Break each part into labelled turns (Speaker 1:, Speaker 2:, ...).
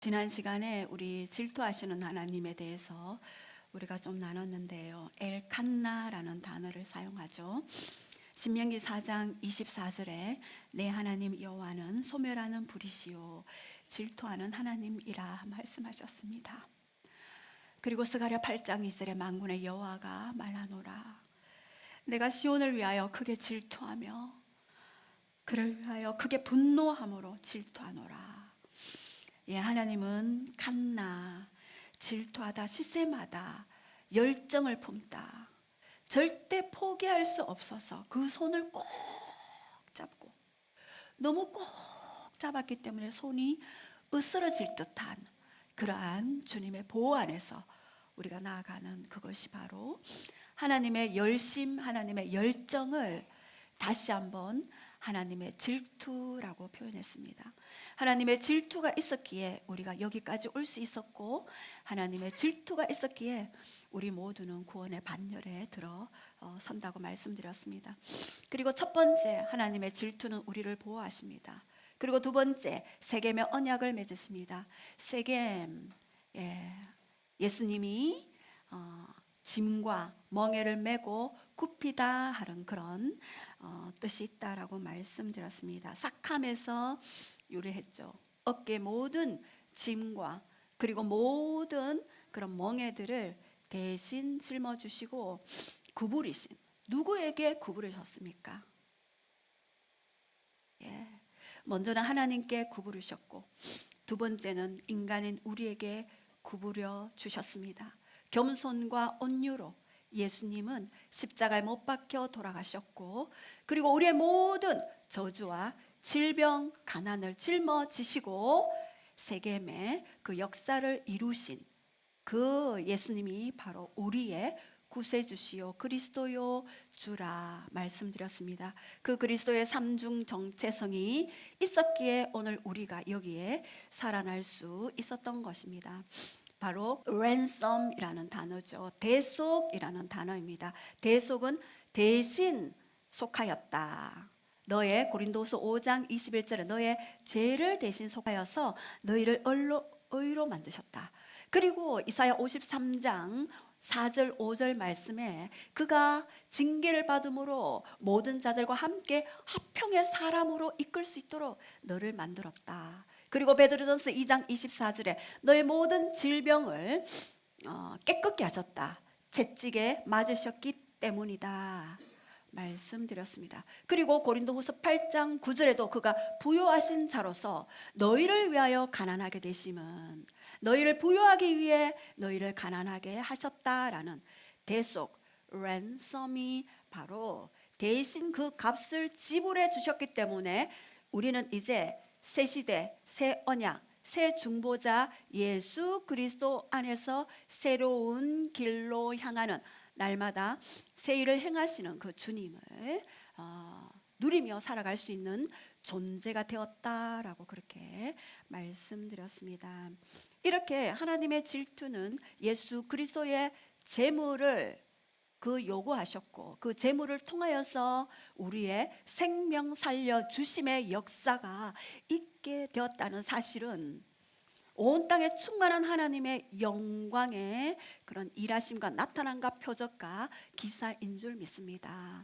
Speaker 1: 지난 시간에 우리 질투하시는 하나님에 대해서 우리가 좀 나눴는데요. 엘칸나라는 단어를 사용하죠. 신명기 4장 24절에 내 하나님 여호와는 소멸하는 불이시요 질투하는 하나님이라 말씀하셨습니다. 그리고 스가랴 8장 2절에 만군의 여호와가 말하노라. 내가 시온을 위하여 크게 질투하며 그를 위하여 크게 분노함으로 질투하노라. 예, 하나님은 칸나, 질투하다, 시샘하다, 열정을 품다. 절대 포기할 수 없어서 그 손을 꼭 잡고 너무 꼭 잡았기 때문에 손이 으스러질 듯한 그러한 주님의 보호 안에서 우리가 나아가는 그것이 바로 하나님의 열심, 하나님의 열정을 다시 한번 하나님의 질투라고 표현했습니다. 하나님의 질투가 있었기에 우리가 여기까지 올 수 있었고, 하나님의 질투가 있었기에 우리 모두는 구원의 반열에 선다고 말씀드렸습니다. 그리고 첫 번째, 하나님의 질투는 우리를 보호하십니다. 그리고 두 번째, 세겜의 언약을 맺으십니다. 세겜, 예수님이 짐과 멍에를 메고 굽히다 하는 그런 뜻이 있다라고 말씀드렸습니다. 삭함에서 유래했죠. 어깨 모든 짐과 그리고 모든 그런 멍에들을 대신 짊어주시고 구부리신, 누구에게 구부리셨습니까? 먼저는 하나님께 구부리셨고 두 번째는 인간인 우리에게 구부려 주셨습니다. 겸손과 온유로 예수님은 십자가에 못 박혀 돌아가셨고, 그리고 우리의 모든 저주와 질병, 가난을 짊어지시고 세겜의 그 역사를 이루신 그 예수님이 바로 우리의 구세주시요 그리스도요 주라 말씀드렸습니다. 그 그리스도의 삼중 정체성이 있었기에 오늘 우리가 여기에 살아날 수 있었던 것입니다. 바로 ransom이라는 단어죠. 대속이라는 단어입니다. 대속은 대신 속하였다. 너의 고린도후서 5장 21절에 너의 죄를 대신 속하여서 너희를 의로 만드셨다. 그리고 이사야 53장 4절 5절 말씀에 그가 징계를 받음으로 모든 자들과 함께 화평의 사람으로 이끌 수 있도록 너를 만들었다. 그리고 베드로전서 2장 24절에 너의 모든 질병을 깨끗게 하셨다. 채찍에 맞으셨기 때문이다 말씀드렸습니다. 그리고 고린도후서 8장 9절에도 그가 부요하신 자로서 너희를 위하여 가난하게 되심은 너희를 부요하기 위해 너희를 가난하게 하셨다라는 대속, 랜섬이 바로 대신 그 값을 지불해 주셨기 때문에 우리는 이제 새 시대, 새 언약, 새 중보자 예수 그리스도 안에서 새로운 길로 향하는 날마다 새 일을 행하시는 그 주님을 누리며 살아갈 수 있는 존재가 되었다라고 그렇게 말씀드렸습니다. 이렇게 하나님의 질투는 예수 그리스도의 재물을 요구하셨고 그 재물을 통하여서 우리의 생명 살려 주심의 역사가 있게 되었다는 사실은 온 땅에 충만한 하나님의 영광의 그런 일하심과 나타남과 표적과 기사인 줄 믿습니다.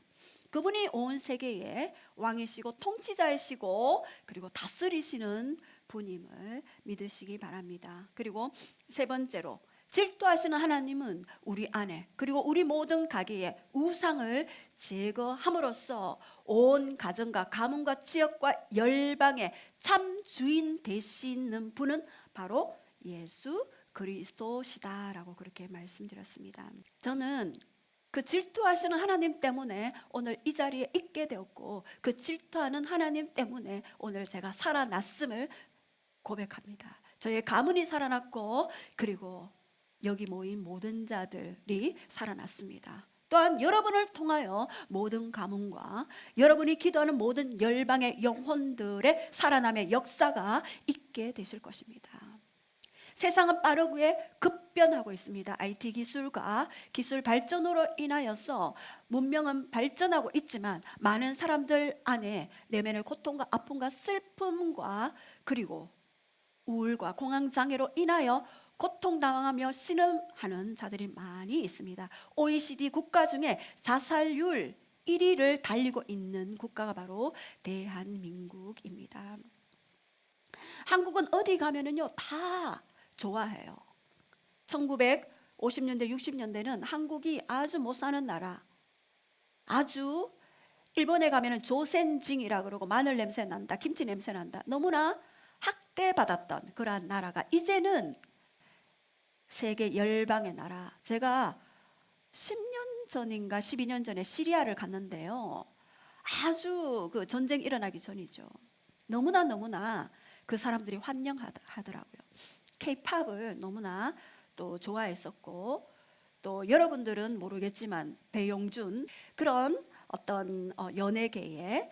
Speaker 1: 그분이 온 세계의 왕이시고 통치자이시고 그리고 다스리시는 분임을 믿으시기 바랍니다. 그리고 세 번째로 질투하시는 하나님은 우리 안에 그리고 우리 모든 가게에 우상을 제거함으로써 온 가정과 가문과 지역과 열방의 참 주인 되시는 분은 바로 예수 그리스도시다라고 그렇게 말씀드렸습니다. 저는 그 질투하시는 하나님 때문에 오늘 이 자리에 있게 되었고 그 질투하는 하나님 때문에 오늘 제가 살아났음을 고백합니다. 저의 가문이 살아났고 그리고 여기 모인 모든 자들이 살아났습니다. 또한 여러분을 통하여 모든 가문과 여러분이 기도하는 모든 열방의 영혼들의 살아남의 역사가 있게 되실 것입니다. 세상은 빠르게 급변하고 있습니다. IT 기술과 기술 발전으로 인하여서 문명은 발전하고 있지만 많은 사람들 안에 내면의 고통과 아픔과 슬픔과 그리고 우울과 공황장애로 인하여 고통당하며 신음하는 자들이 많이 있습니다. OECD 국가 중에 자살률 1위를 달리고 있는 국가가 바로 대한민국입니다. 한국은 어디 가면은요 다 좋아해요. 1950년대 60년대는 한국이 아주 못 사는 나라, 아주 일본에 가면은 조센징이라 그러고 마늘 냄새 난다, 김치 냄새 난다, 너무나 학대받았던 그러한 나라가 이제는 세계 열방의 나라. 제가 10년 전인가 12년 전에 시리아를 갔는데요, 아주 그 전쟁 일어나기 전이죠. 너무나 그 사람들이 환영하더라고요. K-팝을 너무나 또 좋아했었고, 또 여러분들은 모르겠지만 배용준 그런 어떤 연예계에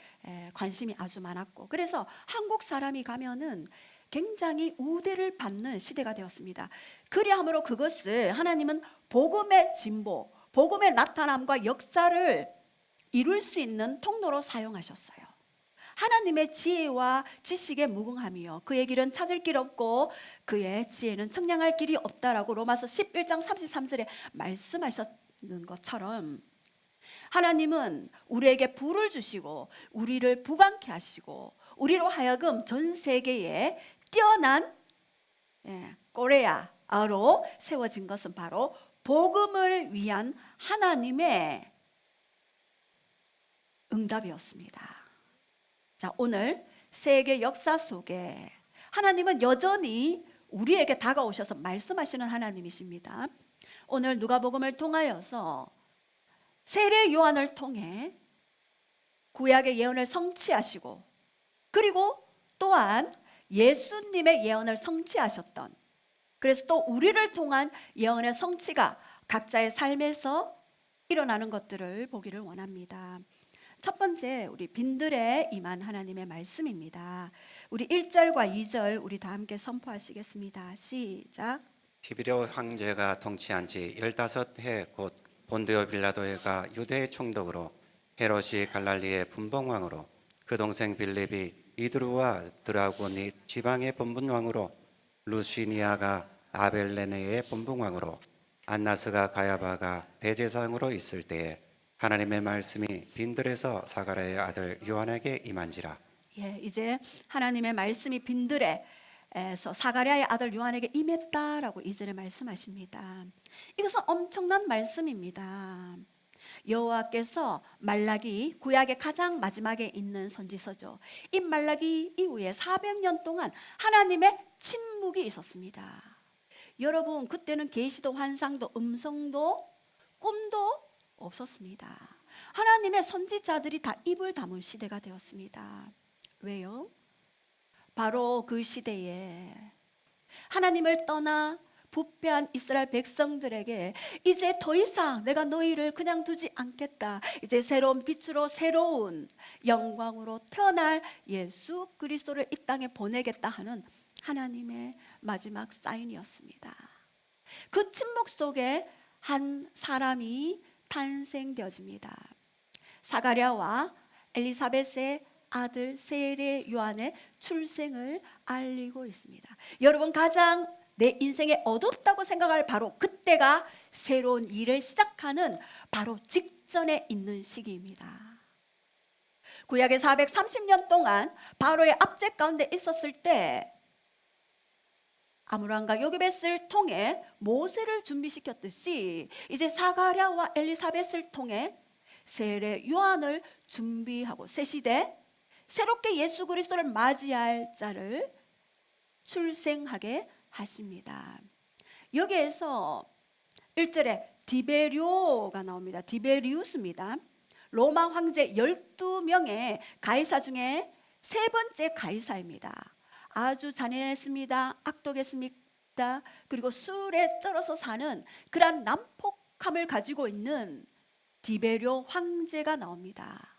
Speaker 1: 관심이 아주 많았고, 그래서 한국 사람이 가면은 굉장히 우대를 받는 시대가 되었습니다. 그리함으로 그것을 하나님은 복음의 진보, 복음의 나타남과 역사를 이룰 수 있는 통로로 사용하셨어요. 하나님의 지혜와 지식에 무궁함이요 그의 길은 찾을 길 없고 그의 지혜는 청량할 길이 없다라고 로마서 11장 33절에 말씀하셨는 것처럼, 하나님은 우리에게 불을 주시고 우리를 부강케 하시고 우리로 하여금 전 세계에 뛰어난 코레아로 세워진 것은 바로 복음을 위한 하나님의 응답이었습니다. 자, 오늘 세계 역사 속에 하나님은 여전히 우리에게 다가오셔서 말씀하시는 하나님이십니다. 오늘 누가복음을 통하여서 세례 요한을 통해 구약의 예언을 성취하시고, 그리고 또한 예수님의 예언을 성취하셨던, 그래서 또 우리를 통한 예언의 성취가 각자의 삶에서 일어나는 것들을 보기를 원합니다. 첫 번째, 우리 빈들에 임한 하나님의 말씀입니다. 우리 1절과 2절 우리 다 함께 선포하시겠습니다. 시작.
Speaker 2: 티베리오 황제가 통치한 지 15해 곧 본디오 빌라도가 유대의 총독으로, 헤롯이 갈랄리의 분봉왕으로, 그 동생 빌립이 이두르와 드라고니 지방의 분봉왕으로, 루시니아가 아벨레네의 분봉왕으로, 안나스가 가야바가 대제사장으로 있을 때에 하나님의 말씀이 빈들에서 사가랴의 아들 요한에게 임한지라.
Speaker 1: 이제 하나님의 말씀이 빈들에서 사가랴의 아들 요한에게 임했다라고 이전에 말씀하십니다. 이것은 엄청난 말씀입니다. 여호와께서 말라기, 구약의 가장 마지막에 있는 선지서죠. 이 말라기 이후에 400년 동안 하나님의 침묵이 있었습니다. 여러분, 그때는 계시도 환상도 음성도 꿈도 없었습니다. 하나님의 선지자들이 다 입을 다문 시대가 되었습니다. 왜요? 바로 그 시대에 하나님을 떠나 부패한 이스라엘 백성들에게 이제 더 이상 내가 너희를 그냥 두지 않겠다, 이제 새로운 빛으로 새로운 영광으로 태어날 예수 그리스도를 이 땅에 보내겠다 하는 하나님의 마지막 사인이었습니다. 그 침묵 속에 한 사람이 탄생되어집니다. 사가랴와 엘리사벳의 아들 세례 요한의 출생을 알리고 있습니다. 여러분, 가장 내 인생에 어둡다고 생각할 바로 그때가 새로운 일을 시작하는 바로 직전에 있는 시기입니다. 구약의 430년 동안 바로의 압제 가운데 있었을 때 아므람과 요게벳을 통해 모세를 준비시켰듯이 이제 사가랴와 엘리사벳을 통해 세례 요한을 준비하고 새 시대 새롭게 예수 그리스도를 맞이할 자를 출생하게 하십니다. 여기에서 1절에 디베료가 나옵니다. 디베리우스입니다. 로마 황제 12명의 가이사 중에 세 번째 가이사입니다. 아주 잔인했습니다. 악독했습니다. 그리고 술에 쩔어서 사는 그러한 난폭함을 가지고 있는 디베료 황제가 나옵니다.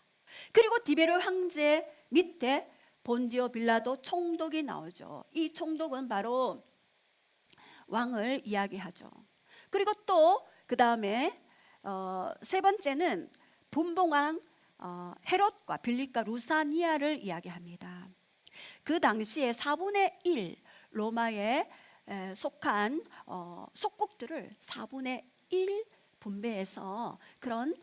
Speaker 1: 그리고 디베료 황제 밑에 본디오 빌라도 총독이 나오죠. 이 총독은 바로 왕을 이야기하죠. 그리고 또 그 다음에 세 번째는 분봉왕 헤롯과 빌립과 루사니아를 이야기합니다. 그 당시에 4분의 1 로마에 속한 속국들을 4분의 1 분배해서 그런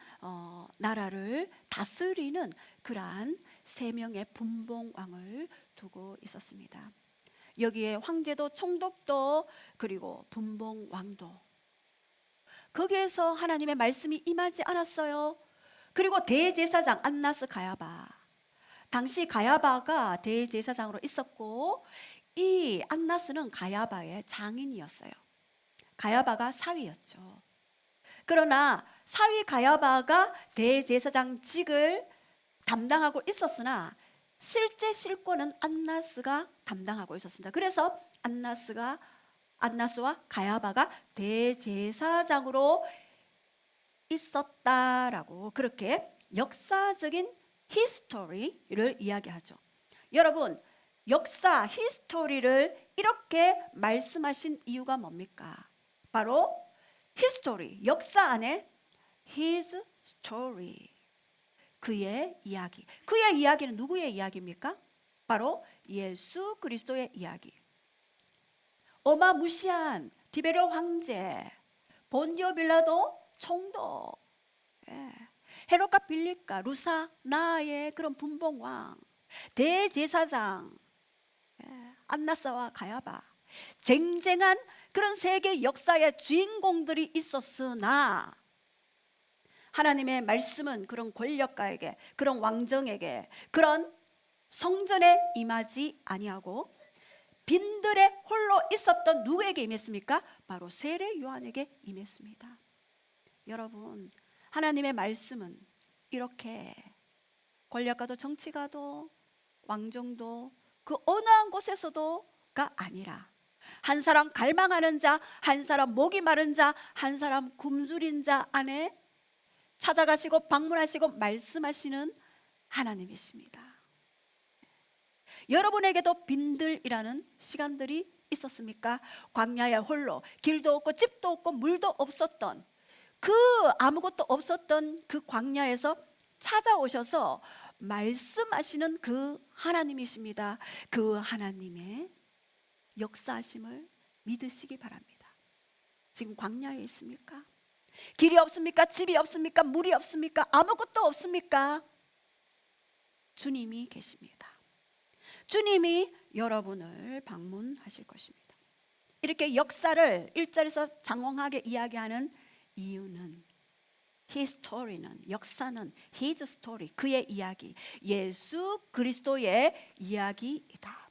Speaker 1: 나라를 다스리는 그러한 3명의 분봉왕을 두고 있었습니다. 여기에 황제도 총독도 그리고 분봉왕도, 거기에서 하나님의 말씀이 임하지 않았어요. 그리고 대제사장 안나스 가야바, 당시 가야바가 대제사장으로 있었고 이 안나스는 가야바의 장인이었어요. 가야바가 사위였죠. 그러나 사위 가야바가 대제사장직을 담당하고 있었으나 실제 실권은 안나스가 담당하고 있었습니다. 그래서 안나스와 가야바가 대제사장으로 있었다라고 그렇게 역사적인 히스토리를 이야기하죠. 여러분, 역사 히스토리를 이렇게 말씀하신 이유가 뭡니까? 바로 히스토리, 역사 안에 his story, 그의 이야기. 그의 이야기는 누구의 이야기입니까? 바로 예수 그리스도의 이야기. 어마무시한 디베르 황제, 본디오 빌라도 총독, 헤롯과 빌립과 루사나의 그런 분봉왕, 대제사장 안나스와 가야바, 쟁쟁한 그런 세계 역사의 주인공들이 있었으나 하나님의 말씀은 그런 권력가에게, 그런 왕정에게, 그런 성전에 임하지 아니하고 빈들에 홀로 있었던 누구에게 임했습니까? 바로 세례 요한에게 임했습니다. 여러분, 하나님의 말씀은 이렇게 권력가도 정치가도 왕정도 그 어느 한 곳에서도가 아니라 한 사람 갈망하는 자, 한 사람 목이 마른 자, 한 사람 굶주린 자 안에 찾아가시고 방문하시고 말씀하시는 하나님이십니다. 여러분에게도 빈들이라는 시간들이 있었습니까? 광야에 홀로 길도 없고 집도 없고 물도 없었던 그 아무것도 없었던 그 광야에서 찾아오셔서 말씀하시는 그 하나님이십니다. 그 하나님의 역사하심을 믿으시기 바랍니다. 지금 광야에 있습니까? 길이 없습니까? 집이 없습니까? 물이 없습니까? 아무것도 없습니까? 주님이 계십니다. 주님이 여러분을 방문하실 것입니다. 이렇게 역사를 1절에서 장황하게 이야기하는 이유는 히스토리는, 역사는 his story, 그의 이야기, 예수 그리스도의 이야기이다.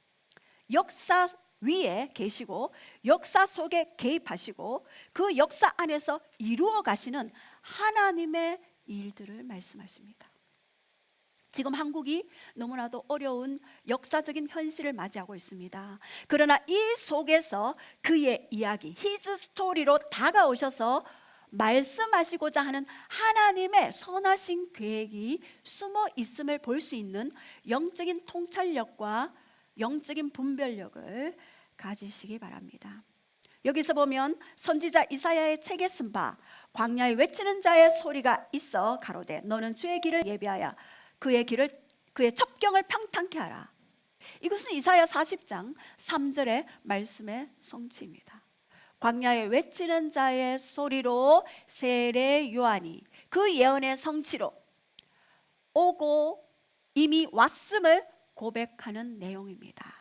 Speaker 1: 역사 위에 계시고 역사 속에 개입하시고 그 역사 안에서 이루어 가시는 하나님의 일들을 말씀하십니다. 지금 한국이 너무나도 어려운 역사적인 현실을 맞이하고 있습니다. 그러나 이 속에서 그의 이야기, his story로 다가오셔서 말씀하시고자 하는 하나님의 선하신 계획이 숨어 있음을 볼 수 있는 영적인 통찰력과 영적인 분별력을 가지시기 바랍니다. 여기서 보면 선지자 이사야의 책에 쓴 바 광야에 외치는 자의 소리가 있어 가로되 너는 주의 길을 예비하여 그의 첩경을 평탄케 하라. 이것은 이사야 40장 3절의 말씀의 성취입니다. 광야에 외치는 자의 소리로 세례 요한이 그 예언의 성취로 오고 이미 왔음을 고백하는 내용입니다.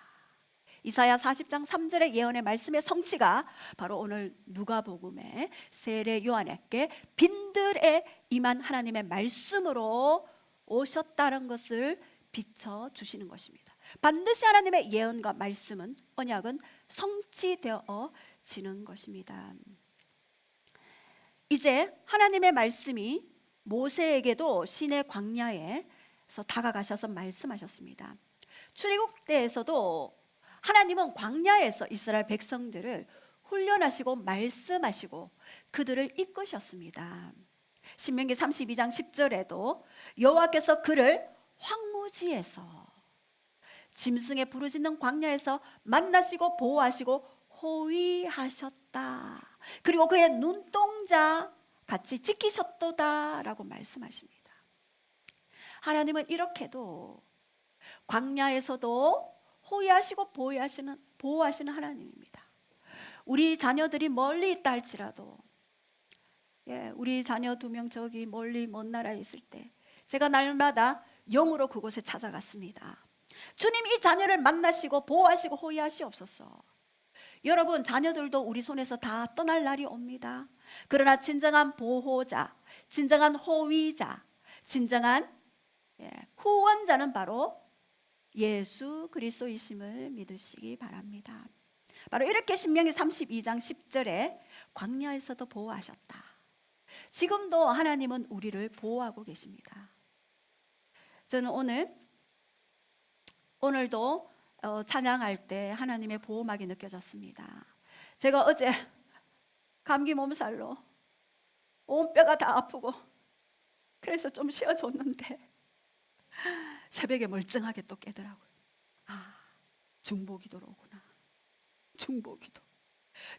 Speaker 1: 이사야 40장 3절의 예언의 말씀의 성취가 바로 오늘 누가복음의 세례 요한에게 빈들에 임한 하나님의 말씀으로 오셨다는 것을 비춰주시는 것입니다. 반드시 하나님의 예언과 말씀은, 언약은 성취되어지는 것입니다. 이제 하나님의 말씀이 모세에게도 시내 광야에서 다가가셔서 말씀하셨습니다. 출애굽 때에서도 하나님은 광야에서 이스라엘 백성들을 훈련하시고 말씀하시고 그들을 이끄셨습니다. 신명기 32장 10절에도 여호와께서 그를 황무지에서 짐승의 부르짖는 광야에서 만나시고 보호하시고 호위하셨다. 그리고 그의 눈동자 같이 지키셨도다라고 말씀하십니다. 하나님은 이렇게도 광야에서도 호위하시고 보호하시는 하나님입니다. 우리 자녀들이 멀리 있다 할지라도, 우리 자녀 2명 저기 멀리 먼 나라에 있을 때 제가 날마다 영으로 그곳에 찾아갔습니다. 주님, 이 자녀를 만나시고 보호하시고 호위하시옵소서. 여러분, 자녀들도 우리 손에서 다 떠날 날이 옵니다. 그러나 진정한 보호자, 진정한 호위자, 진정한 후원자는 바로 예수 그리스도이심을 믿으시기 바랍니다. 바로 이렇게 신명기 32장 10절에 광야에서도 보호하셨다. 지금도 하나님은 우리를 보호하고 계십니다. 저는 오늘도 찬양할 때 하나님의 보호막이 느껴졌습니다. 제가 어제 감기 몸살로 온 뼈가 다 아프고 그래서 좀 쉬어줬는데 새벽에 멀쩡하게 또 깨더라고요. 중보기도로 오구나.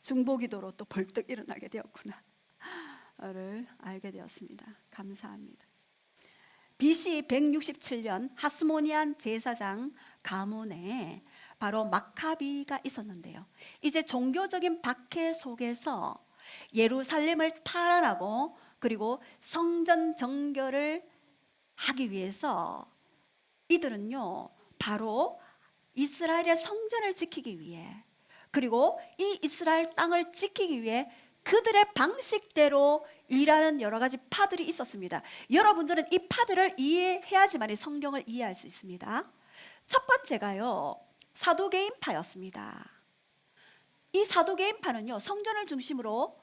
Speaker 1: 중보기도로 또 벌떡 일어나게 되었구나를 알게 되었습니다. 감사합니다. BC 167년 하스모니안 제사장 가문에 바로 마카비가 있었는데요. 이제 종교적인 박해 속에서 예루살렘을 탈환하고 그리고 성전 정결을 하기 위해서 이들은요, 바로 이스라엘의 성전을 지키기 위해, 그리고 이 이스라엘 땅을 지키기 위해 그들의 방식대로 일하는 여러 가지 파들이 있었습니다. 여러분들은 이 파들을 이해해야지만 성경을 이해할 수 있습니다. 첫 번째가요, 사두개인파였습니다. 이 사두개인파는요, 성전을 중심으로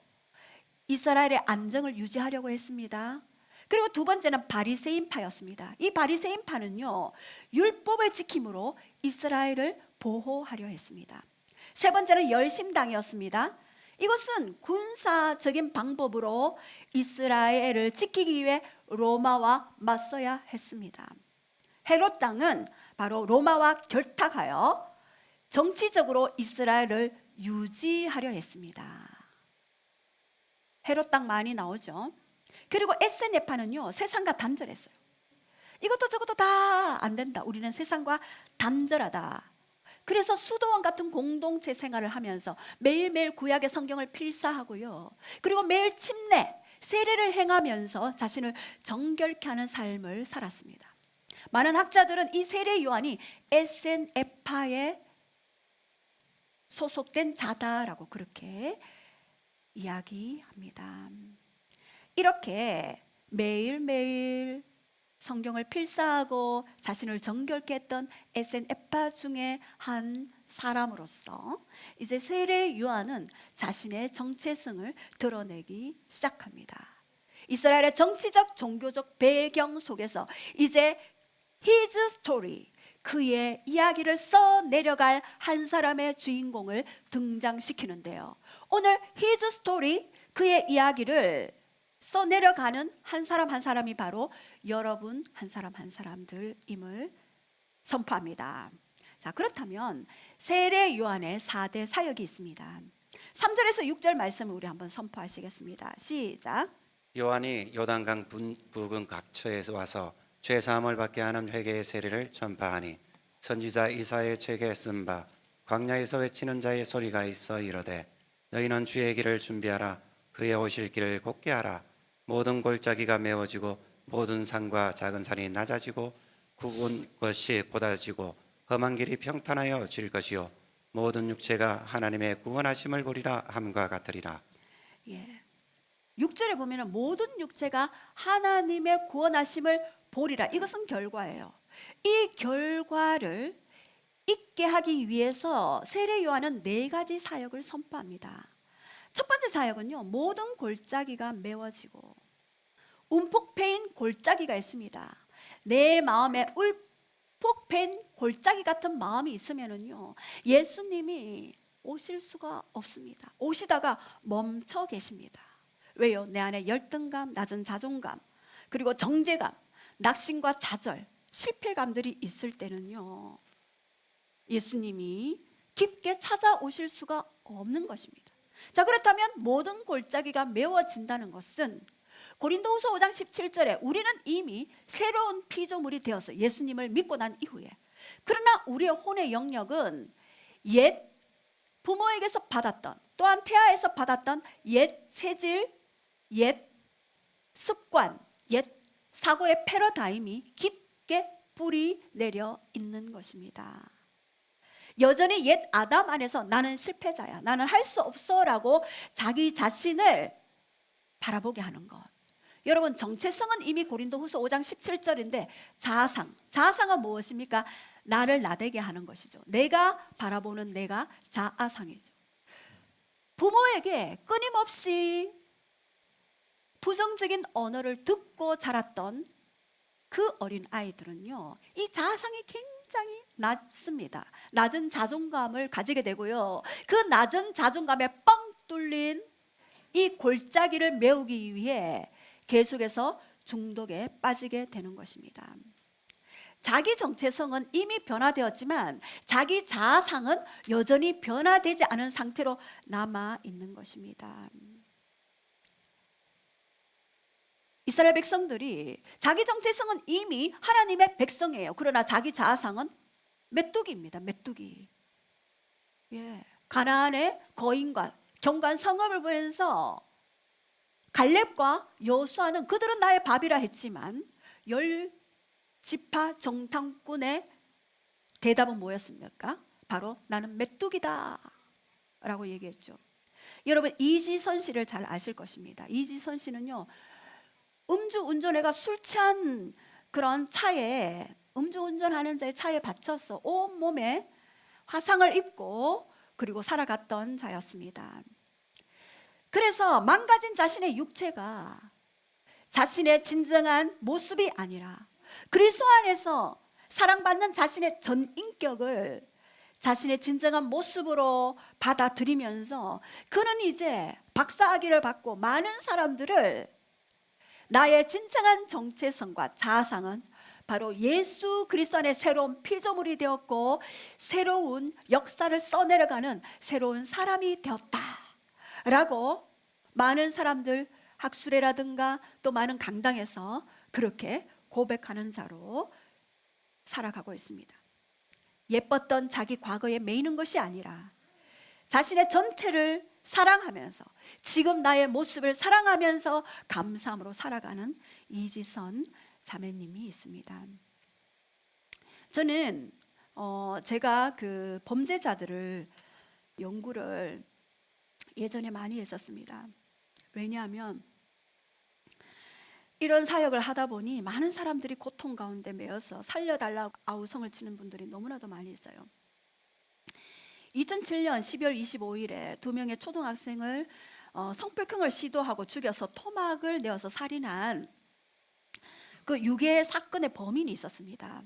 Speaker 1: 이스라엘의 안정을 유지하려고 했습니다. 그리고 두 번째는 바리새인파였습니다. 이 바리새인파는요, 율법을 지킴으로 이스라엘을 보호하려 했습니다. 세 번째는 열심당이었습니다. 이것은 군사적인 방법으로 이스라엘을 지키기 위해 로마와 맞서야 했습니다. 헤롯 당은 바로 로마와 결탁하여 정치적으로 이스라엘을 유지하려 했습니다. 헤롯 당 많이 나오죠. 그리고 에세네파는요, 세상과 단절했어요. 이것도 저것도 다 안 된다. 우리는 세상과 단절하다. 그래서 수도원 같은 공동체 생활을 하면서 매일매일 구약의 성경을 필사하고요. 그리고 매일 침례, 세례를 행하면서 자신을 정결케 하는 삶을 살았습니다. 많은 학자들은 이 세례 요한이 에센에파에 소속된 자다라고 그렇게 이야기합니다. 이렇게 매일매일 성경을 필사하고 자신을 정결케 했던 에센에파 중에 한 사람으로서 이제 세례 요한은 자신의 정체성을 드러내기 시작합니다. 이스라엘의 정치적 종교적 배경 속에서 이제 his story, 그의 이야기를 써내려갈 한 사람의 주인공을 등장시키는데요. 오늘 his story, 그의 이야기를 써내려가는 한 사람 한 사람이 바로 여러분 한 사람 한 사람들임을 선포합니다. 자, 그렇다면 세례 요한의 4대 사역이 있습니다. 3절에서 6절 말씀을 우리 한번 선포하시겠습니다. 시작.
Speaker 2: 요한이 요단강 부근 각처에서 와서 죄 사함을 받게 하는 회개의 세례를 전파하니 선지자 이사야의 책에 쓴 바 광야에서 외치는 자의 소리가 있어 이르되 너희는 주의 길을 준비하라 그의 오실 길을 곧게 하라 모든 골짜기가 메워지고 모든 산과 작은 산이 낮아지고 굵은 것이 곧아지고 험한 길이 평탄하여 질 것이요 모든 육체가 하나님의 구원하심을 보리라 함과 같으리라.
Speaker 1: 6절에 보면 모든 육체가 하나님의 구원하심을 보리라. 이것은 결과예요. 이 결과를 있게 하기 위해서 세례 요한은 4가지 사역을 선포합니다. 첫 번째 사역은요, 모든 골짜기가 메워지고 움푹 패인 골짜기가 있습니다. 내 마음에 울푹 패인 골짜기 같은 마음이 있으면은요, 예수님이 오실 수가 없습니다. 오시다가 멈춰 계십니다. 왜요? 내 안에 열등감, 낮은 자존감, 그리고 정죄감, 낙심과 좌절, 실패감들이 있을 때는요, 예수님이 깊게 찾아오실 수가 없는 것입니다. 자, 그렇다면 모든 골짜기가 메워진다는 것은 고린도후서 5장 17절에 우리는 이미 새로운 피조물이 되어서 예수님을 믿고 난 이후에 그러나 우리의 혼의 영역은 옛 부모에게서 받았던, 또한 태아에서 받았던 옛 체질, 옛 습관, 옛 사고의 패러다임이 깊게 뿌리 내려 있는 것입니다. 여전히 옛 아담 안에서 나는 실패자야, 나는 할 수 없어라고 자기 자신을 바라보게 하는 것. 여러분, 정체성은 이미 고린도후서 5장 17절인데 자아상은 무엇입니까? 나를 나대게 하는 것이죠. 내가 바라보는 내가 자아상이죠. 부모에게 끊임없이 부정적인 언어를 듣고 자랐던 그 어린 아이들은요, 이 자아상이 굉장히 낮습니다. 낮은 자존감을 가지게 되고요, 그 낮은 자존감에 뻥 뚫린 이 골짜기를 메우기 위해 계속해서 중독에 빠지게 되는 것입니다. 자기 정체성은 이미 변화되었지만 자기 자아상은 여전히 변화되지 않은 상태로 남아 있는 것입니다. 이스라엘 백성들이 자기 정체성은 이미 하나님의 백성이에요. 그러나 자기 자아상은 메뚜기입니다. 메뚜기. 예, 가나안의 거인과 경관 성읍을 보면서 갈렙과 여호수아는 그들은 나의 밥이라 했지만 열 지파 정탐꾼의 대답은 뭐였습니까? 바로 나는 메뚜기다 라고 얘기했죠. 여러분, 이지선 씨를 잘 아실 것입니다. 이지선 씨는요, 음주운전해가 술 취한 그런 차에, 음주운전하는 자의 차에 받쳐서 온몸에 화상을 입고 그리고 살아갔던 자였습니다. 그래서 망가진 자신의 육체가 자신의 진정한 모습이 아니라 그리스도 안에서 사랑받는 자신의 전 인격을 자신의 진정한 모습으로 받아들이면서 그는 이제 박사학위를 받고 많은 사람들을 나의 진정한 정체성과 자아상은 바로 예수 그리스도 안에 새로운 피조물이 되었고 새로운 역사를 써내려가는 새로운 사람이 되었다라고 많은 사람들 학술회라든가 또 많은 강당에서 그렇게 고백하는 자로 살아가고 있습니다. 예뻤던 자기 과거에 매이는 것이 아니라 자신의 전체를 사랑하면서 지금 나의 모습을 사랑하면서 감사함으로 살아가는 이지선 자매님이 있습니다. 저는 제가 그 범죄자들을 연구를 예전에 많이 했었습니다. 왜냐하면 이런 사역을 하다 보니 많은 사람들이 고통 가운데 매여서 살려달라고 아우성을 치는 분들이 너무나도 많이 있어요. 2007년 12월 25일에 2명의 초등학생을 성폭행을 시도하고 죽여서 토막을 내어서 살인한 그 유괴 사건의 범인이 있었습니다.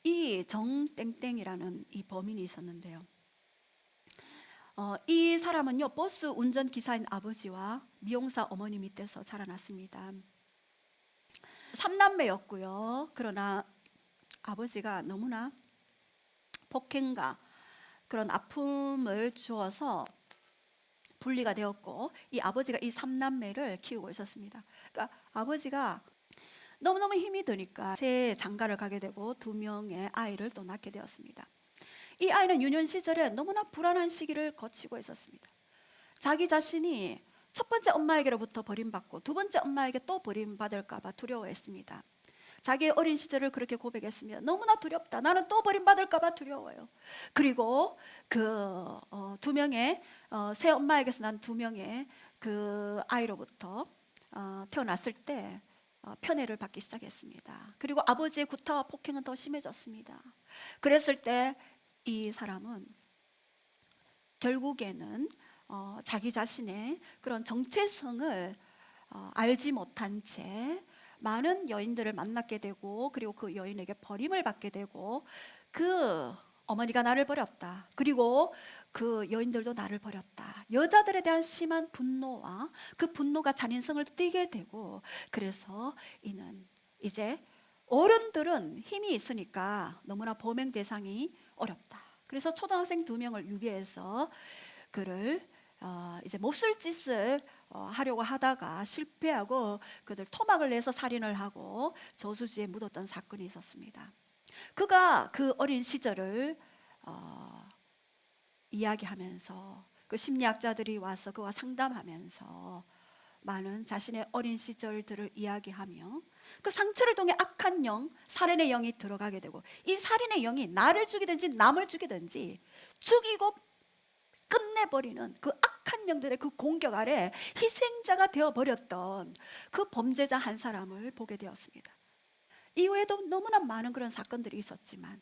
Speaker 1: 이 정땡땡이라는 이 범인이 있었는데요. 이 사람은요, 버스 운전기사인 아버지와 미용사 어머니 밑에서 자라났습니다. 3남매였고요. 그러나 아버지가 너무나 폭행과 그런 아픔을 주어서 분리가 되었고 이 아버지가 이 3남매를 키우고 있었습니다. 그러니까 아버지가 너무너무 힘이 드니까 새 장가를 가게 되고 2명의 아이를 또 낳게 되었습니다. 이 아이는 유년 시절에 너무나 불안한 시기를 거치고 있었습니다. 자기 자신이 첫 번째 엄마에게로부터 버림받고 두 번째 엄마에게 또 버림받을까 봐 두려워했습니다. 자기의 어린 시절을 그렇게 고백했습니다. 너무나 두렵다. 나는 또 버림받을까 봐 두려워요. 그리고 그 2명의 새 엄마에게서 난 2명의 그 아이로부터 태어났을 때 편애를 받기 시작했습니다. 그리고 아버지의 구타와 폭행은 더 심해졌습니다. 그랬을 때 이 사람은 결국에는 자기 자신의 그런 정체성을 알지 못한 채 많은 여인들을 만나게 되고 그리고 그 여인에게 버림을 받게 되고 그 어머니가 나를 버렸다. 그리고 그 여인들도 나를 버렸다. 여자들에 대한 심한 분노와 그 분노가 잔인성을 띠게 되고 그래서 이는 이제 어른들은 힘이 있으니까 너무나 범행 대상이 어렵다. 그래서 초등학생 2명을 유괴해서 그를 이제 몹쓸 짓을 하려고 하다가 실패하고 그들 토막을 내서 살인을 하고 저수지에 묻었던 사건이 있었습니다. 그가 그 어린 시절을 이야기하면서 그 심리학자들이 와서 그와 상담하면서 많은 자신의 어린 시절들을 이야기하며 그 상처를 통해 악한 영, 살인의 영이 들어가게 되고, 이 살인의 영이 나를 죽이든지 남을 죽이든지 죽이고 끝내버리는 그 악한 영들의 그 공격 아래 희생자가 되어버렸던 그 범죄자 한 사람을 보게 되었습니다. 이후에도 너무나 많은 그런 사건들이 있었지만,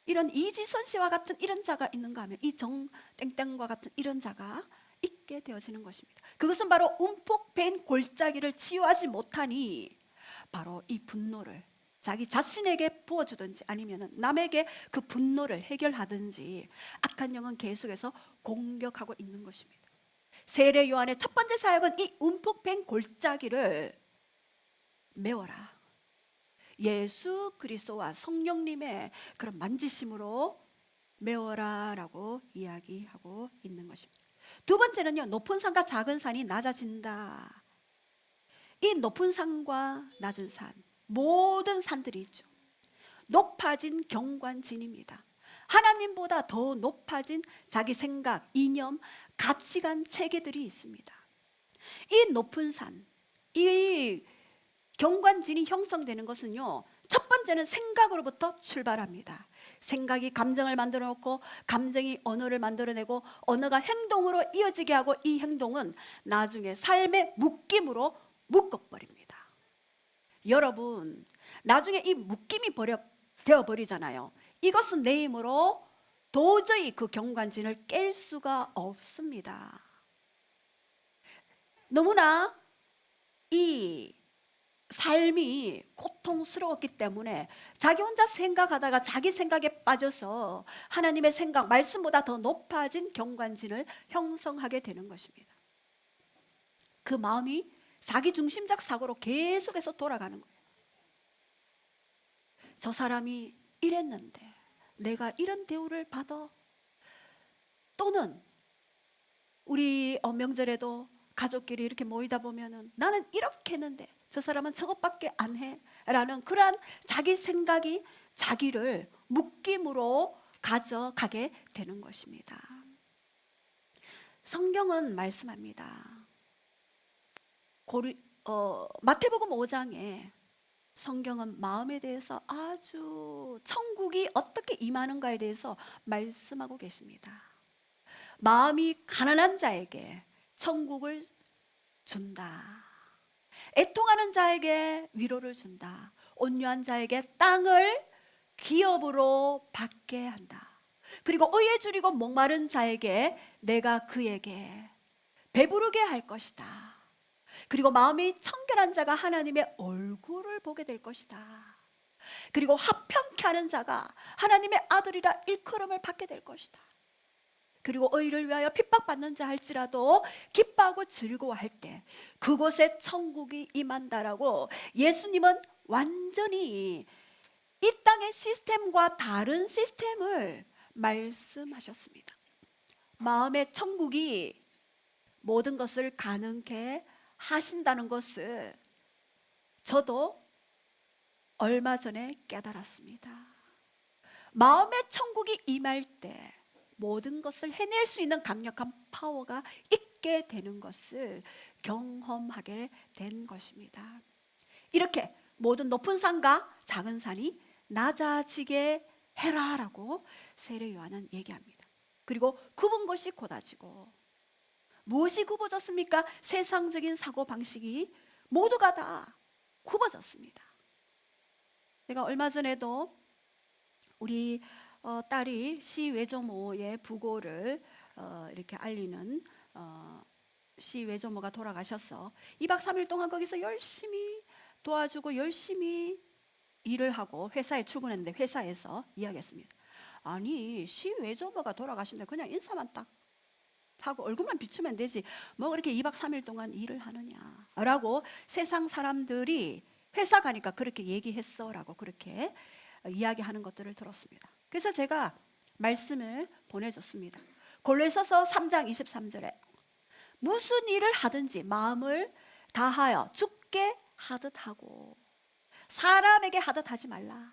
Speaker 1: 이런 이지선 씨와 같은 이런 자가 있는가 하면 이정 땡땡과 같은 이런 자가 있게 되어지는 것입니다. 그것은 바로 움푹 팬 골짜기를 치유하지 못하니 바로 이 분노를 자기 자신에게 부어주든지 아니면 남에게 그 분노를 해결하든지 악한 영은 계속해서 공격하고 있는 것입니다. 세례 요한의 첫 번째 사역은 이 움푹 팬 골짜기를 메워라, 예수 그리스도와 성령님의 그런 만지심으로 메워라라고 이야기하고 있는 것입니다. 두 번째는요, 높은 산과 작은 산이 낮아진다. 이 높은 산과 낮은 산, 모든 산들이 있죠. 높아진 경관진입니다. 하나님보다 더 높아진 자기 생각, 이념, 가치관, 체계들이 있습니다. 이 높은 산, 이 경관진이 형성되는 것은요, 첫 번째는 생각으로부터 출발합니다. 생각이 감정을 만들어 놓고, 감정이 언어를 만들어내고, 언어가 행동으로 이어지게 하고, 이 행동은 나중에 삶의 묶임으로 묶어버립니다. 여러분, 나중에 이 묶임이 되어버리잖아요. 이것은 내 힘으로 도저히 그 경관진을 깰 수가 없습니다. 너무나 이 삶이 고통스러웠기 때문에 자기 혼자 생각하다가 자기 생각에 빠져서 하나님의 생각, 말씀보다 더 높아진 경관진을 형성하게 되는 것입니다. 그 마음이 자기 중심적 사고로 계속해서 돌아가는 거예요. 저 사람이 이랬는데 내가 이런 대우를 받아, 또는 우리 명절에도 가족끼리 이렇게 모이다 보면은 나는 이렇게 했는데 저 사람은 저것밖에 안 해 라는 그러한 자기 생각이 자기를 묶임으로 가져가게 되는 것입니다. 성경은 말씀합니다. 마태복음 5장에 성경은 마음에 대해서 아주 천국이 어떻게 임하는가에 대해서 말씀하고 계십니다. 마음이 가난한 자에게 천국을 준다. 애통하는 자에게 위로를 준다. 온유한 자에게 땅을 기업으로 받게 한다. 그리고 의에 줄이고 목마른 자에게 내가 그에게 배부르게 할 것이다. 그리고 마음이 청결한 자가 하나님의 얼굴을 보게 될 것이다. 그리고 화평케 하는 자가 하나님의 아들이라 일컬음을 받게 될 것이다. 그리고 의를 위하여 핍박받는 자 할지라도 기뻐하고 즐거워할 때 그곳에 천국이 임한다라고 예수님은 완전히 이 땅의 시스템과 다른 시스템을 말씀하셨습니다. 마음의 천국이 모든 것을 가능케 하신다는 것을 저도 얼마 전에 깨달았습니다. 마음의 천국이 임할 때 모든 것을 해낼 수 있는 강력한 파워가 있게 되는 것을 경험하게 된 것입니다. 이렇게 모든 높은 산과 작은 산이 낮아지게 해라라고 세례 요한은 얘기합니다. 그리고 굽은 것이 곧아지고, 무엇이 굽어졌습니까? 세상적인 사고방식이 모두가 다 굽어졌습니다. 제가 얼마 전에도 우리 딸이 시외조모의 부고를 이렇게 알리는 시외조모가 돌아가셔서 2박 3일 동안 거기서 열심히 도와주고 열심히 일을 하고 회사에 출근했는데, 회사에서 이야기했습니다. 아니, 시외조모가 돌아가신데 그냥 인사만 딱 하고 얼굴만 비추면 되지 뭐 그렇게 2박 3일 동안 일을 하느냐 라고 세상 사람들이 회사 가니까 그렇게 얘기했어 라고 그렇게 이야기하는 것들을 들었습니다. 그래서 제가 말씀을 보내줬습니다. 골로새서 3장 23절에 무슨 일을 하든지 마음을 다하여 주께 하듯 하고 사람에게 하듯 하지 말라.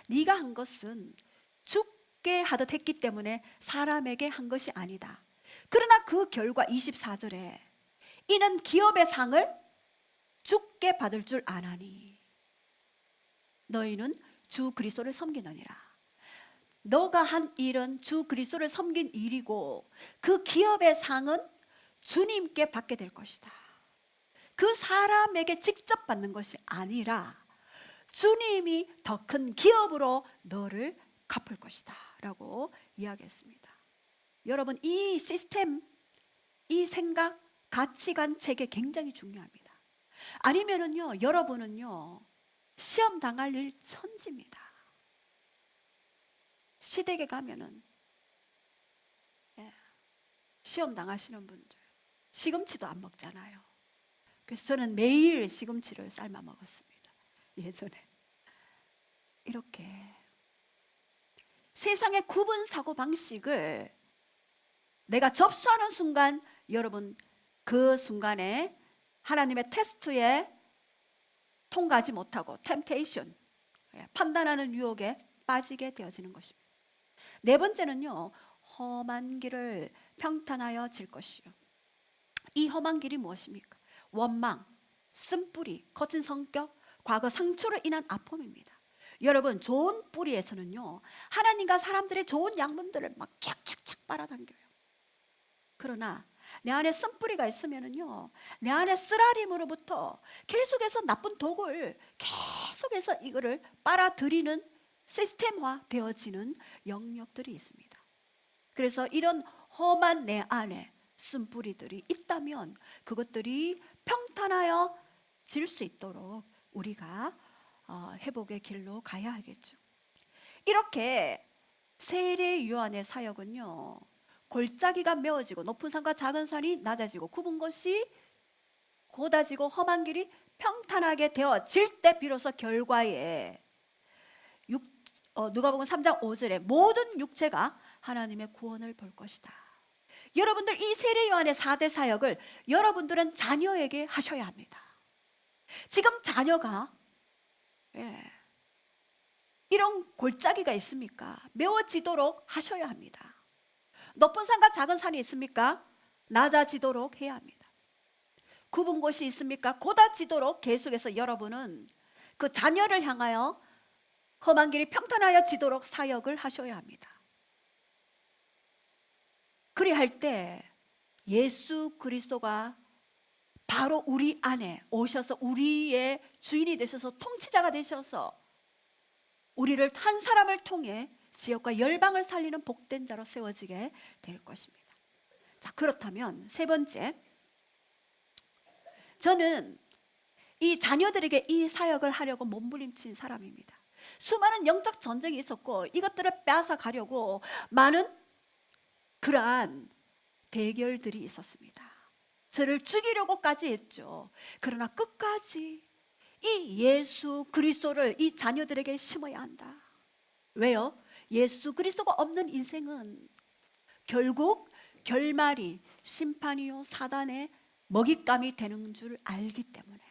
Speaker 1: 네가 한 것은 죽게 하듯 했기 때문에 사람에게 한 것이 아니다. 그러나 그 결과 24절에 이는 기업의 상을 죽게 받을 줄 아나니 너희는 주 그리스도를 섬기느니라. 너가 한 일은 주 그리스도를 섬긴 일이고 그 기업의 상은 주님께 받게 될 것이다. 그 사람에게 직접 받는 것이 아니라 주님이 더 큰 기업으로 너를 갚을 것이다 라고 이야기했습니다. 여러분, 이 시스템, 이 생각, 가치관 체계 굉장히 중요합니다. 아니면은요, 여러분은요 시험 당할 일 천지입니다. 시댁에 가면은 시험 당하시는 분들 시금치도 안 먹잖아요. 그래서 저는 매일 시금치를 삶아 먹었습니다. 예전에. 이렇게 세상의 구분 사고 방식을 내가 접수하는 순간, 여러분 그 순간에 하나님의 테스트에 통과하지 못하고 템테이션, 판단하는 유혹에 빠지게 되어지는 것입니다. 네 번째는요, 험한 길을 평탄하여 질 것이요. 이 험한 길이 무엇입니까? 원망, 쓴뿌리, 거친 성격, 과거 상처로 인한 아픔입니다. 여러분, 좋은 뿌리에서는요 하나님과 사람들의 좋은 양분들을 막 쫙쫙쫙 빨아당겨요. 그러나 내 안에 쓴뿌리가 있으면은요 내 안에 쓰라림으로부터 계속해서 나쁜 독을 계속해서 이거를 빨아들이는 시스템화 되어지는 영역들이 있습니다. 그래서 이런 험한 내 안에 쓴뿌리들이 있다면 그것들이 평탄하여 질 수 있도록 우리가 회복의 길로 가야 하겠죠. 이렇게 세례 요한의 사역은요 골짜기가 메워지고 높은 산과 작은 산이 낮아지고 굽은 것이 곧아지고 험한 길이 평탄하게 되어질 때 비로소 결과에 누가복음 3장 5절에 모든 육체가 하나님의 구원을 볼 것이다. 여러분들, 이 세례 요한의 4대 사역을 여러분들은 자녀에게 하셔야 합니다. 지금 자녀가 이런 골짜기가 있습니까? 메워지도록 하셔야 합니다. 높은 산과 작은 산이 있습니까? 낮아지도록 해야 합니다. 굽은 곳이 있습니까? 곧아지도록 계속해서 여러분은 그 자녀를 향하여 험한 길이 평탄하여 지도록 사역을 하셔야 합니다. 그리할 때 예수 그리스도가 바로 우리 안에 오셔서 우리의 주인이 되셔서 통치자가 되셔서 우리를 한 사람을 통해 지역과 열방을 살리는 복된 자로 세워지게 될 것입니다. 자, 그렇다면 세 번째, 저는 이 자녀들에게 이 사역을 하려고 몸부림친 사람입니다. 수많은 영적 전쟁이 있었고 이것들을 빼앗아 가려고 많은 그러한 대결들이 있었습니다. 저를 죽이려고까지 했죠. 그러나 끝까지 이 예수 그리스도를 이 자녀들에게 심어야 한다. 왜요? 예수 그리스도가 없는 인생은 결국 결말이 심판이요 사단의 먹잇감이 되는 줄 알기 때문에.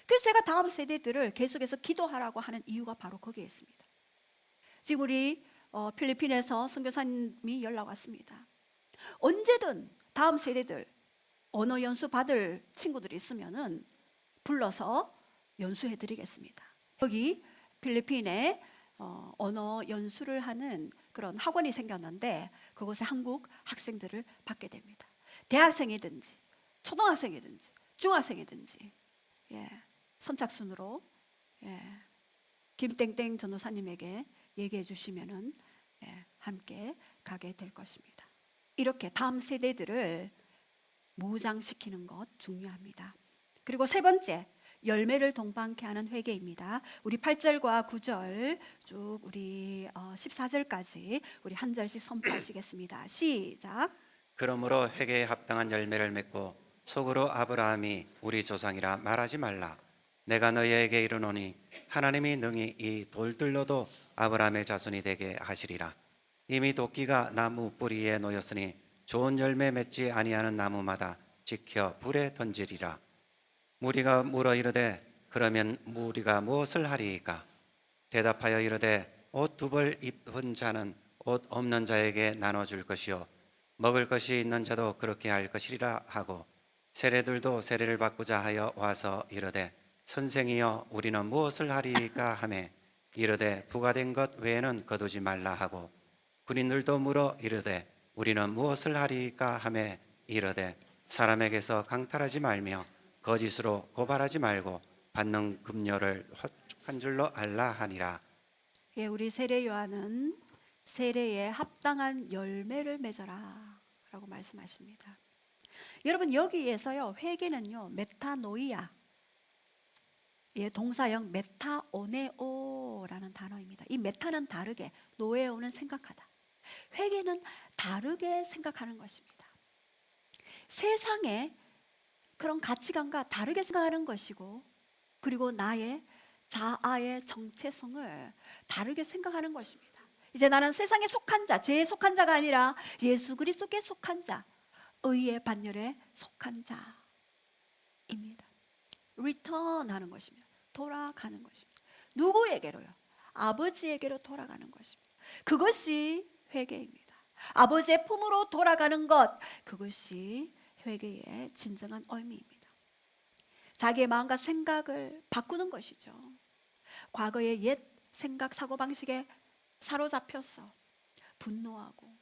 Speaker 1: 그래서 제가 다음 세대들을 계속해서 기도하라고 하는 이유가 바로 거기에 있습니다. 지금 우리 필리핀에서 선교사님이 연락 왔습니다. 언제든 다음 세대들 언어 연수 받을 친구들이 있으면은 불러서 연수해 드리겠습니다. 여기 필리핀에 언어 연수를 하는 그런 학원이 생겼는데 그곳에 한국 학생들을 받게 됩니다. 대학생이든지 초등학생이든지 중학생이든지 선착순으로 김땡땡 전도사님에게 얘기해 주시면은 함께 가게 될 것입니다. 이렇게 다음 세대들을 무장시키는 것 중요합니다. 그리고 세 번째, 열매를 동반케 하는 회개입니다. 우리 8절과 9절 쭉 우리 14절까지 우리 한 절씩 선포하시겠습니다. 시작.
Speaker 2: 그러므로 회개에 합당한 열매를 맺고 속으로 아브라함이 우리 조상이라 말하지 말라. 내가 너희에게 이르노니 하나님이 능히 이 돌들로도 아브라함의 자손이 되게 하시리라. 이미 도끼가 나무 뿌리에 놓였으니 좋은 열매 맺지 아니하는 나무마다 지켜 불에 던지리라. 무리가 물어 이르되 그러면 우리가 무엇을 하리이까? 대답하여 이르되 옷 두 벌 입은 자는 옷 없는 자에게 나눠줄 것이요 먹을 것이 있는 자도 그렇게 할 것이리라 하고 세례들도 세례를 받고자 하여 와서 이르되 선생이여 우리는 무엇을 하리이까 하매 이르되 부과된 것 외에는 거두지 말라 하고 군인들도 물어 이르되 우리는 무엇을 하리이까 하매 이르되 사람에게서 강탈하지 말며 거짓으로 고발하지 말고 받는 급료를 헛한 줄로 알라 하니라.
Speaker 1: 예, 우리 세례 요한은 세례에 합당한 열매를 맺어라 라고 말씀하십니다. 여러분, 여기에서요, 회개는요, 메타노이아, 예, 동사형 메타오네오라는 단어입니다. 이 메타는 다르게, 노에오는 생각하다. 회개는 다르게 생각하는 것입니다. 세상의 그런 가치관과 다르게 생각하는 것이고, 그리고 나의 자아의 정체성을 다르게 생각하는 것입니다. 이제 나는 세상에 속한 자, 죄에 속한 자가 아니라 예수 그리스도께 속한 자, 의의 반열에 속한 자입니다. 리턴하는 것입니다. 돌아가는 것입니다. 누구에게로요? 아버지에게로 돌아가는 것입니다. 그것이 회개입니다. 아버지의 품으로 돌아가는 것, 그것이 회개의 진정한 의미입니다. 자기의 마음과 생각을 바꾸는 것이죠. 과거의 옛 생각, 사고방식에 사로잡혀서 분노하고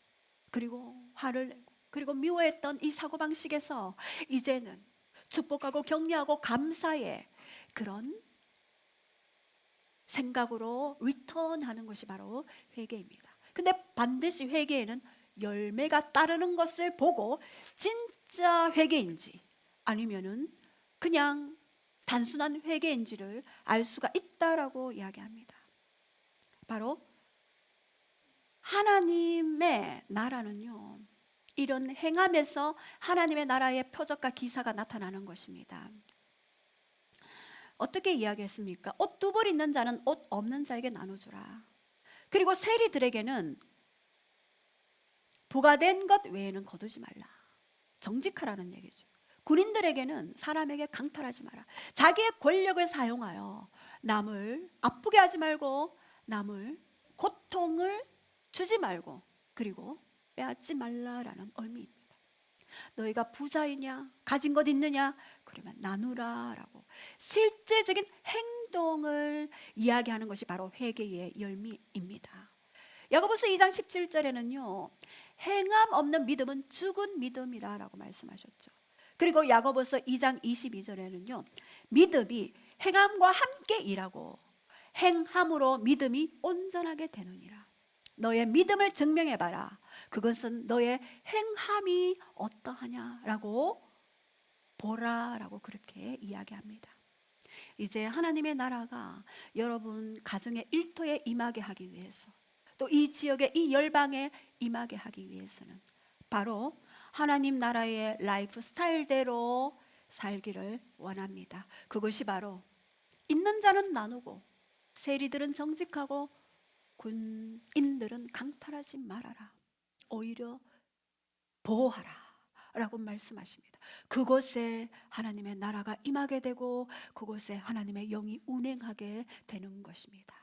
Speaker 1: 그리고 화를 내고 그리고 미워했던 이 사고방식에서 이제는 축복하고 격려하고 감사의 그런 생각으로 리턴하는 것이 바로 회개입니다. 근데 반드시 회개에는 열매가 따르는 것을 보고 진짜 회개인지 아니면은 그냥 단순한 회개인지를 알 수가 있다라고 이야기합니다. 바로 하나님의 나라는요, 이런 행함에서 하나님의 나라의 표적과 기사가 나타나는 것입니다. 어떻게 이야기했습니까? 옷 두 벌 있는 자는 옷 없는 자에게 나눠주라. 그리고 세리들에게는 부과된 것 외에는 거두지 말라. 정직하라는 얘기죠. 군인들에게는 사람에게 강탈하지 마라. 자기의 권력을 사용하여 남을 아프게 하지 말고 남을 고통을 주지 말고 그리고 빼앗지 말라라는 의미입니다. 너희가 부자이냐 가진 것 있느냐 그러면 나누라라고 실제적인 행동을 이야기하는 것이 바로 회개의 열매입니다. 야고보서 2장 17절에는요 행함 없는 믿음은 죽은 믿음이라고 말씀하셨죠. 그리고 야고보서 2장 22절에는요 믿음이 행함과 함께 일하고 행함으로 믿음이 온전하게 되느니라. 너의 믿음을 증명해봐라. 그것은 너의 행함이 어떠하냐라고 보라라고 그렇게 이야기합니다. 이제 하나님의 나라가 여러분 가정의 일터에 임하게 하기 위해서 또 이 지역의 이 열방에 임하게 하기 위해서는 바로 하나님 나라의 라이프 스타일대로 살기를 원합니다. 그것이 바로 있는 자는 나누고 세리들은 정직하고 군인들은 강탈하지 말아라. 오히려 보호하라 라고 말씀하십니다. 그곳에 하나님의 나라가 임하게 되고 그곳에 하나님의 영이 운행하게 되는 것입니다.